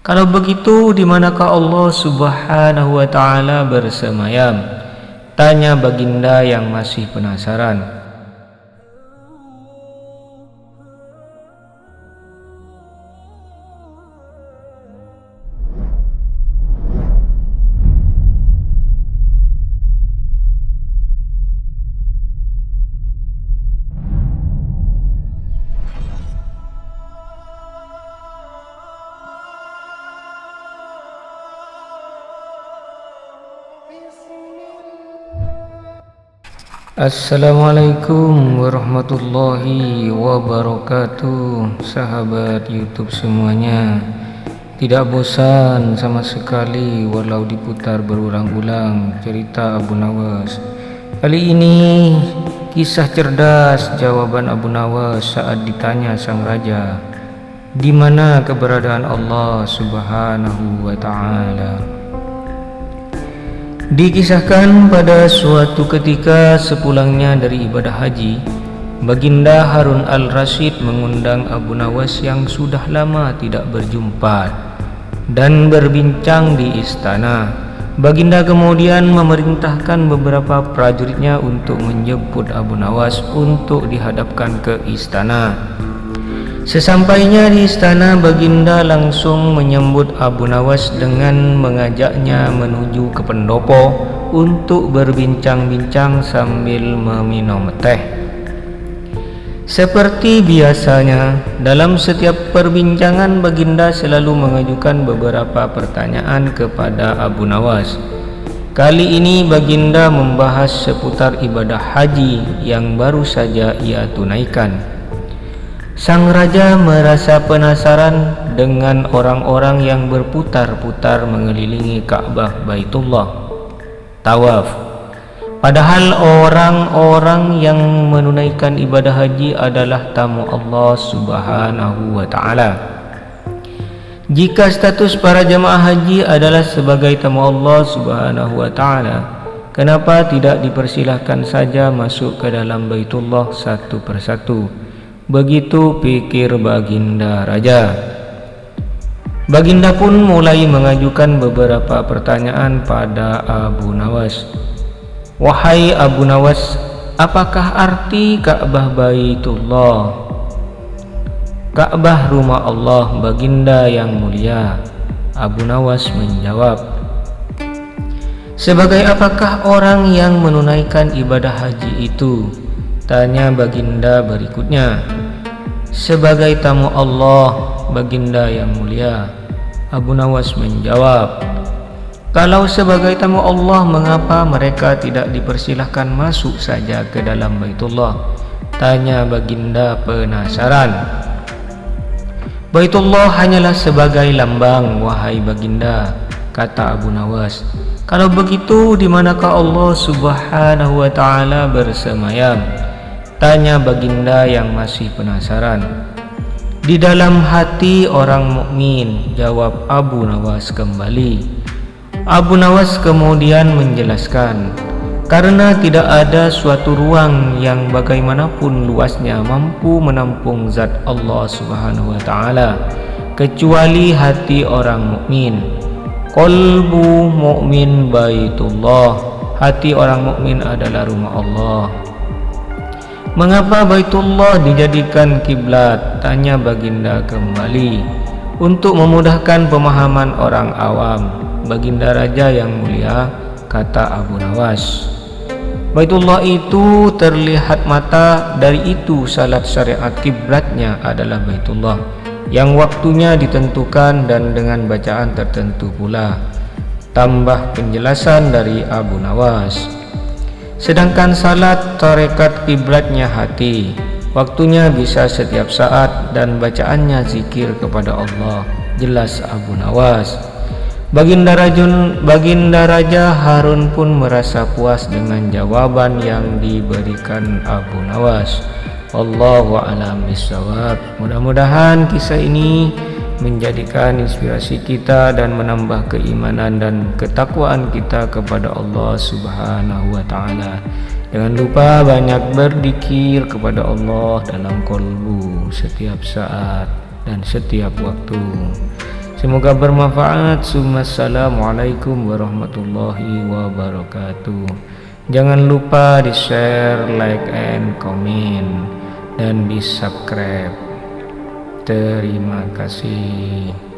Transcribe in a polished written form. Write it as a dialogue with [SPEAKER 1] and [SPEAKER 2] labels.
[SPEAKER 1] Kalau begitu, di manakah Allah Subhanahu wa Ta'ala bersemayam? Tanya baginda yang masih penasaran. Assalamualaikum warahmatullahi wabarakatuh. Sahabat YouTube semuanya, tidak bosan sama sekali walau diputar berulang-ulang cerita Abu Nawas. Kali ini kisah cerdas jawaban Abu Nawas saat ditanya sang raja, di mana keberadaan Allah Subhanahu wa Ta'ala. Dikisahkan pada suatu ketika sepulangnya dari ibadah haji, Baginda Harun al-Rasyid mengundang Abu Nawas yang sudah lama tidak berjumpa dan berbincang di istana. Baginda kemudian memerintahkan beberapa prajuritnya untuk menjemput Abu Nawas untuk dihadapkan ke istana. Sesampainya di istana, Baginda langsung menyambut Abu Nawas dengan mengajaknya menuju ke pendopo untuk berbincang-bincang sambil meminum teh. Seperti biasanya, dalam setiap perbincangan Baginda selalu mengajukan beberapa pertanyaan kepada Abu Nawas. Kali ini Baginda membahas seputar ibadah haji yang baru saja ia tunaikan. Sang raja merasa penasaran dengan orang-orang yang berputar-putar mengelilingi Ka'bah Baitullah, tawaf. Padahal orang-orang yang menunaikan ibadah haji adalah tamu Allah Subhanahu wa Ta'ala. Jika status para jamaah haji adalah sebagai tamu Allah Subhanahu wa Ta'ala, kenapa tidak dipersilahkan saja masuk ke dalam Baitullah satu persatu? Begitu pikir Baginda Raja. Baginda pun mulai mengajukan beberapa pertanyaan pada Abu Nawas. Wahai Abu Nawas, apakah arti Ka'bah Baitullah? Ka'bah rumah Allah, Baginda yang mulia. Abu Nawas menjawab, sebagai apakah orang yang menunaikan ibadah haji itu? Tanya Baginda berikutnya. Sebagai tamu Allah, Baginda yang mulia. Abu Nawas menjawab, kalau sebagai tamu Allah, mengapa mereka tidak dipersilahkan masuk saja ke dalam Baitullah? Tanya Baginda penasaran. Baitullah hanyalah sebagai lambang, wahai Baginda, kata Abu Nawas. Kalau begitu, di manakah Allah Subhanahu wa Ta'ala bersemayam? Tanya Baginda yang masih penasaran. Di dalam hati orang mukmin, jawab Abu Nawas kembali. Abu Nawas kemudian menjelaskan, karena tidak ada suatu ruang yang bagaimanapun luasnya mampu menampung zat Allah Subhanahu wa Ta'ala kecuali hati orang mukmin. Qalbu mukmin Baitullah, hati orang mukmin adalah rumah Allah. Mengapa Baitullah dijadikan kiblat? Tanya Baginda kembali. Untuk memudahkan pemahaman orang awam, Baginda Raja yang mulia, kata Abu Nawas. Baitullah itu terlihat mata, dari itu salat syariat kiblatnya adalah Baitullah yang waktunya ditentukan dan dengan bacaan tertentu pula. Tambah penjelasan dari Abu Nawas. Sedangkan salat tarekat kiblatnya hati, waktunya bisa setiap saat dan bacaannya zikir kepada Allah. Jelas Abu Nawas. Baginda Raja Harun pun merasa puas dengan jawaban yang diberikan Abu Nawas. Wallahu a'lam bishawab. Mudah-mudahan kisah ini menjadikan inspirasi kita dan menambah keimanan dan ketakwaan kita kepada Allah Subhanahu wa Ta'ala. Jangan lupa banyak berzikir kepada Allah dalam qalbu setiap saat dan setiap waktu. Semoga bermanfaat. Assalamualaikum warahmatullahi wabarakatuh. Jangan lupa di share, like, and comment, dan di subscribe. Terima kasih.